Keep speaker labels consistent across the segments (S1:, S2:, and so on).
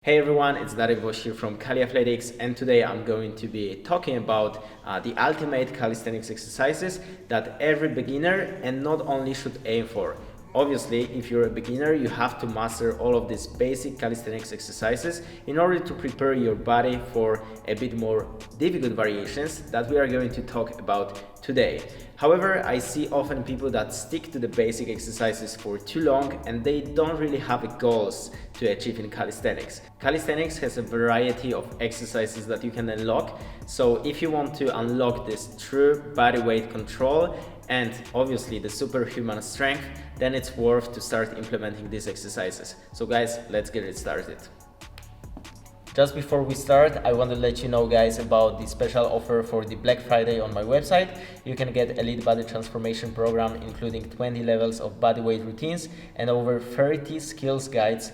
S1: Hey everyone, it's Darek here from Caliathletics, and today I'm going to be talking about the ultimate calisthenics exercises that every beginner and not only should aim for. Obviously, if you're a beginner, you have to master all of these basic calisthenics exercises in order to prepare your body for a bit more difficult variations that we are going to talk about today. However, I see often people that stick to the basic exercises for too long and they don't really have goals to achieve in calisthenics. Calisthenics has a variety of exercises that you can unlock, so if you want to unlock this true body weight control and obviously the superhuman strength, then it's worth to start implementing these exercises. So guys, let's get it started. Just before we start, I want to let you know guys about the special offer for the Black Friday on my website. You can get Elite Body Transformation Program including 20 levels of bodyweight routines and over 30 skills guides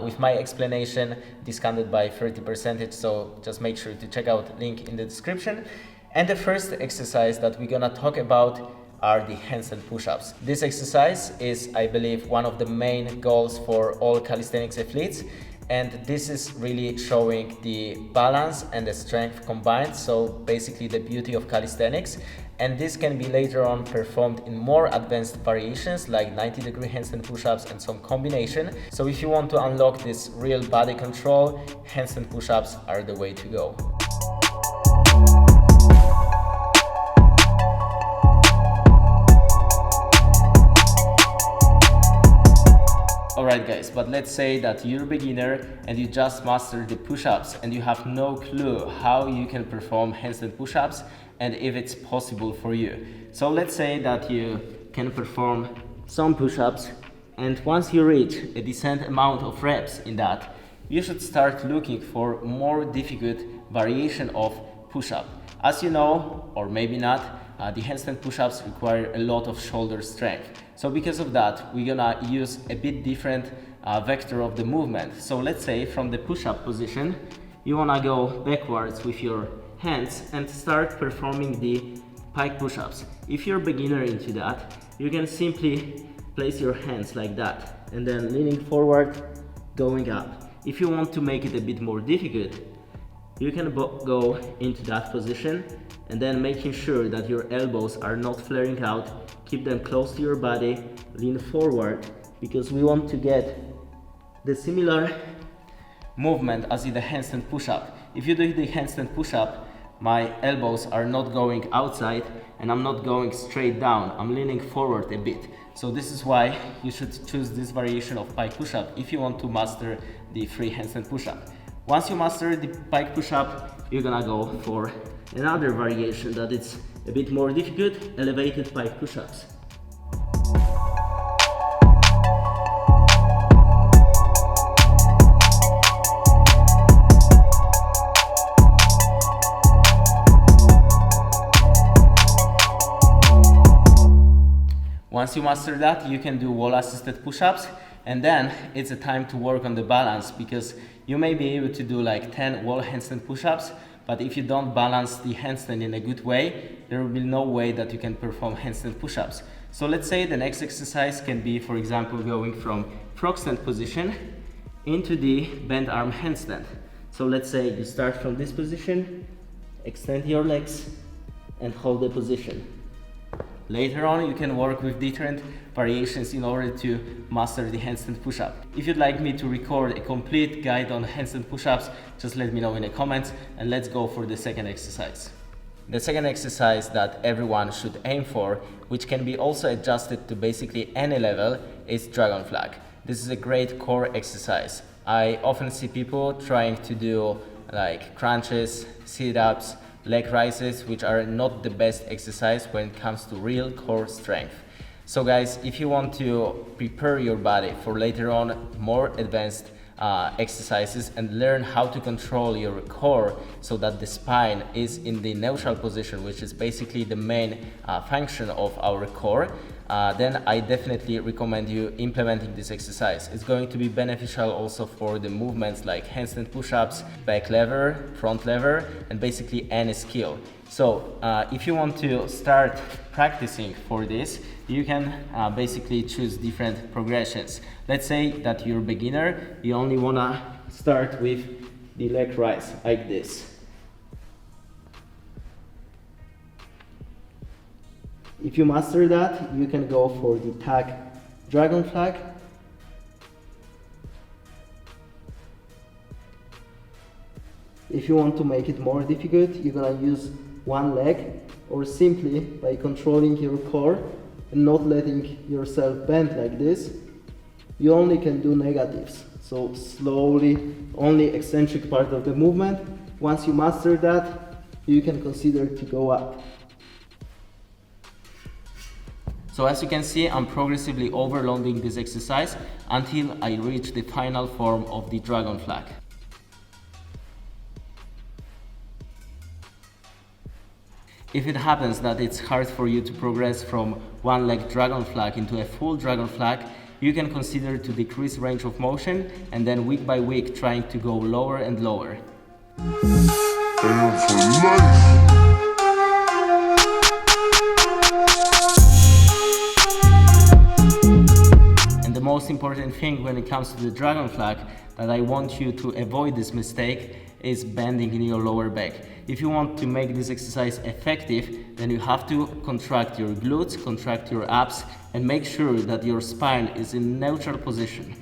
S1: with my explanation discounted by 30%, so just make sure to check out the link in the description. And the first exercise that we're gonna talk about are the handstand push-ups. This exercise is, I believe, one of the main goals for all calisthenics athletes. And this is really showing the balance and the strength combined, so basically the beauty of calisthenics. And this can be later on performed in more advanced variations like 90-degree handstand push-ups and some combination. So if you want to unlock this real body control, handstand push-ups are the way to go. Alright guys, but let's say that you're a beginner and you just mastered the push-ups and you have no clue how you can perform handstand push-ups and if it's possible for you. So let's say that you can perform some push-ups, and once you reach a decent amount of reps in that, you should start looking for more difficult variation of push-up. As you know, or maybe not, the handstand push-ups require a lot of shoulder strength. So because of that, we're gonna use a bit different vector of the movement. So let's say from the push-up position, you wanna go backwards with your hands and start performing the pike push-ups. If you're a beginner into that, you can simply place your hands like that and then leaning forward, going up. If you want to make it a bit more difficult, you can go into that position and then making sure that your elbows are not flaring out, keep them close to your body, lean forward, because we want to get the similar movement as in the handstand push-up. If you do the handstand push-up, my elbows are not going outside and I'm not going straight down, I'm leaning forward a bit. So this is why you should choose this variation of pike push-up if you want to master the free handstand push-up. Once you master the pike push-up, you're gonna go for another variation that is a bit more difficult, elevated pike push-ups. Once you master that, you can do wall-assisted push-ups, and then it's a time to work on the balance, because you may be able to do like 10 wall handstand push-ups, but if you don't balance the handstand in a good way, there will be no way that you can perform handstand push-ups. So let's say the next exercise can be, for example, going from frog stand position into the bent arm handstand. So let's say you start from this position, extend your legs and hold the position. Later on, you can work with different variations in order to master the handstand push-up. If you'd like me to record a complete guide on handstand push-ups, just let me know in the comments, and let's go for the second exercise. The second exercise that everyone should aim for, which can be also adjusted to basically any level, is Dragonflag. This is a great core exercise. I often see people trying to do like crunches, sit-ups, leg raises, which are not the best exercise when it comes to real core strength. So guys, if you want to prepare your body for later on more advanced exercises and learn how to control your core so that the spine is in the neutral position, which is basically the main function of our core, then I definitely recommend you implementing this exercise. It's going to be beneficial also for the movements like handstand push-ups, back lever, front lever, and basically any skill. So if you want to start practicing for this, you can basically choose different progressions. Let's say that you're a beginner, you only wanna start with the leg rise like this. If you master that, you can go for the tag Dragonflag. If you want to make it more difficult, you're gonna use one leg, or simply by controlling your core and not letting yourself bend like this, you only can do negatives. So slowly, only eccentric part of the movement. Once you master that, you can consider to go up. So as you can see, I'm progressively overloading this exercise until I reach the final form of the Dragonflag. If it happens that it's hard for you to progress from one leg Dragonflag into a full Dragonflag, you can consider to decrease range of motion and then week by week trying to go lower and lower. And the most important thing when it comes to the Dragonflag that I want you to avoid this mistake is bending in your lower back. If you want to make this exercise effective, then you have to contract your glutes, contract your abs, and make sure that your spine is in neutral position.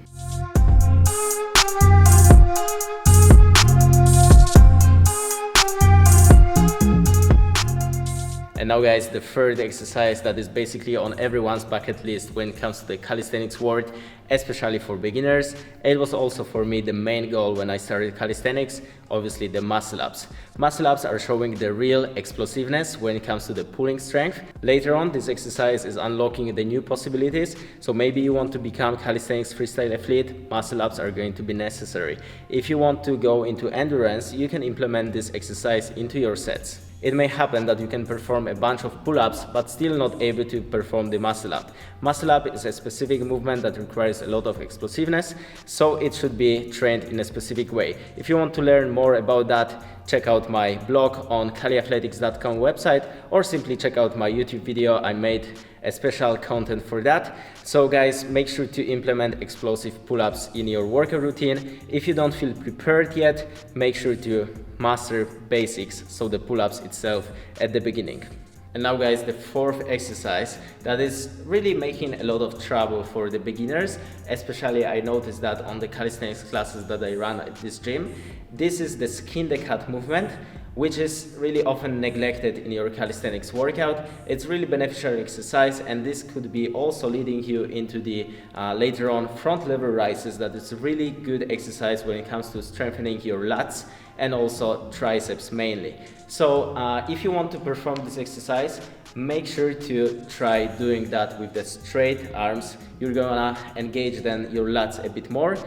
S1: And now guys, the third exercise that is basically on everyone's bucket list when it comes to the calisthenics world, especially for beginners. It was also for me the main goal when I started calisthenics, obviously the muscle ups. Muscle ups are showing the real explosiveness when it comes to the pulling strength. Later on, this exercise is unlocking the new possibilities. So maybe you want to become calisthenics freestyle athlete, muscle ups are going to be necessary. If you want to go into endurance, you can implement this exercise into your sets. It may happen that you can perform a bunch of pull-ups but still not able to perform the muscle up. Muscle up is a specific movement that requires a lot of explosiveness, so it should be trained in a specific way. If you want to learn more about that, check out my blog on caliathletics.com website, or simply check out my YouTube video. I made a special content for that. So guys, make sure to implement explosive pull-ups in your workout routine. If you don't feel prepared yet, make sure to master basics, so the pull-ups itself at the beginning. And now guys, the fourth exercise that is really making a lot of trouble for the beginners, especially I noticed that on the calisthenics classes that I run at this gym. This is the skin the cat movement, which is really often neglected in your calisthenics workout. It's really beneficial exercise, and this could be also leading you into the later on front lever rises. That is a really good exercise when it comes to strengthening your lats and also triceps mainly. So if you want to perform this exercise, make sure to try doing that with the straight arms. You're gonna engage then your lats a bit more.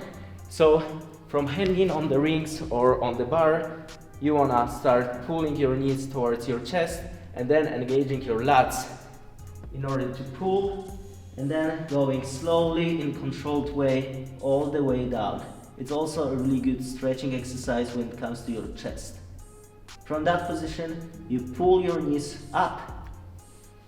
S1: So from hanging on the rings or on the bar, you wanna start pulling your knees towards your chest and then engaging your lats in order to pull, and then going slowly in controlled way all the way down. It's also a really good stretching exercise when it comes to your chest. From that position, you pull your knees up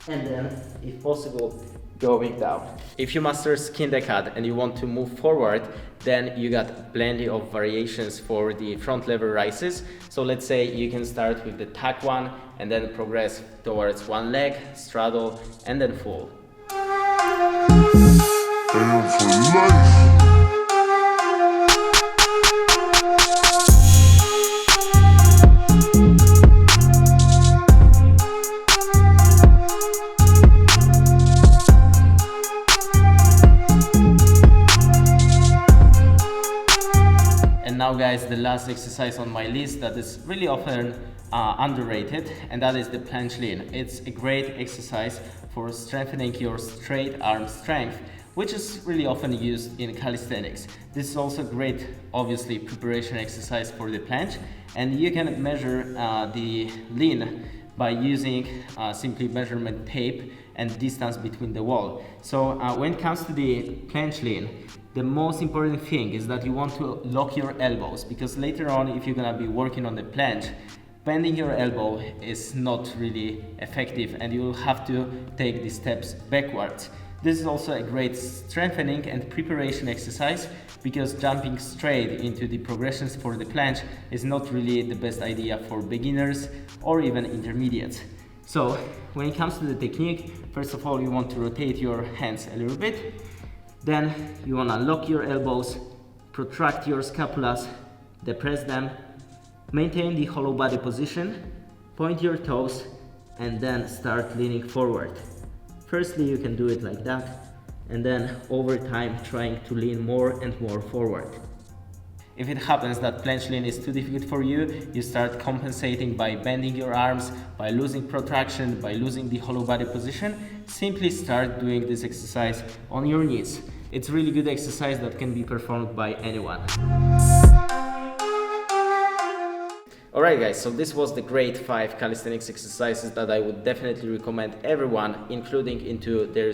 S1: and then, if possible, going down. If you master skin the cat and you want to move forward, then you got plenty of variations for the front lever rises. So let's say you can start with the tag one and then progress towards one leg, straddle, and then full. Now guys, the last exercise on my list that is really often underrated, and that is the planche lean. It's a great exercise for strengthening your straight arm strength, which is really often used in calisthenics. This is also great, obviously, preparation exercise for the planche, and you can measure the lean by using simply measurement tape and distance between the wall. So when it comes to the planche lean, the most important thing is that you want to lock your elbows, because later on, if you're gonna be working on the planche, bending your elbow is not really effective and you'll have to take the steps backwards. This is also a great strengthening and preparation exercise because jumping straight into the progressions for the planche is not really the best idea for beginners or even intermediates. So when it comes to the technique, first of all you want to rotate your hands a little bit, then you want to lock your elbows, protract your scapulas, depress them, maintain the hollow body position, point your toes, and then start leaning forward. Firstly, you can do it like that, and then over time trying to lean more and more forward. If it happens that planche lean is too difficult for you, you start compensating by bending your arms, by losing protraction, by losing the hollow body position. Simply start doing this exercise on your knees. It's a really good exercise that can be performed by anyone. Alright guys, so this was the great 5 calisthenics exercises that I would definitely recommend everyone including into their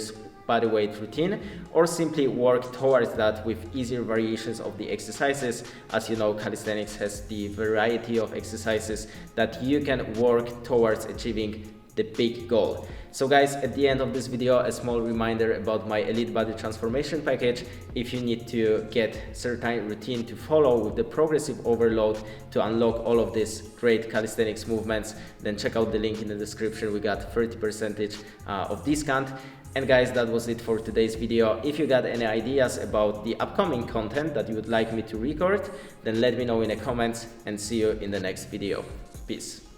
S1: bodyweight routine, or simply work towards that with easier variations of the exercises. As you know, calisthenics has the variety of exercises that you can work towards achieving the big goal. So guys, at the end of this video, a small reminder about my Elite Body Transformation package. If you need to get certain routine to follow with the progressive overload to unlock all of these great calisthenics movements, then check out the link in the description. We got 30% of discount. And guys, that was it for today's video. If you got any ideas about the upcoming content that you would like me to record, then let me know in the comments, and see you in the next video. Peace.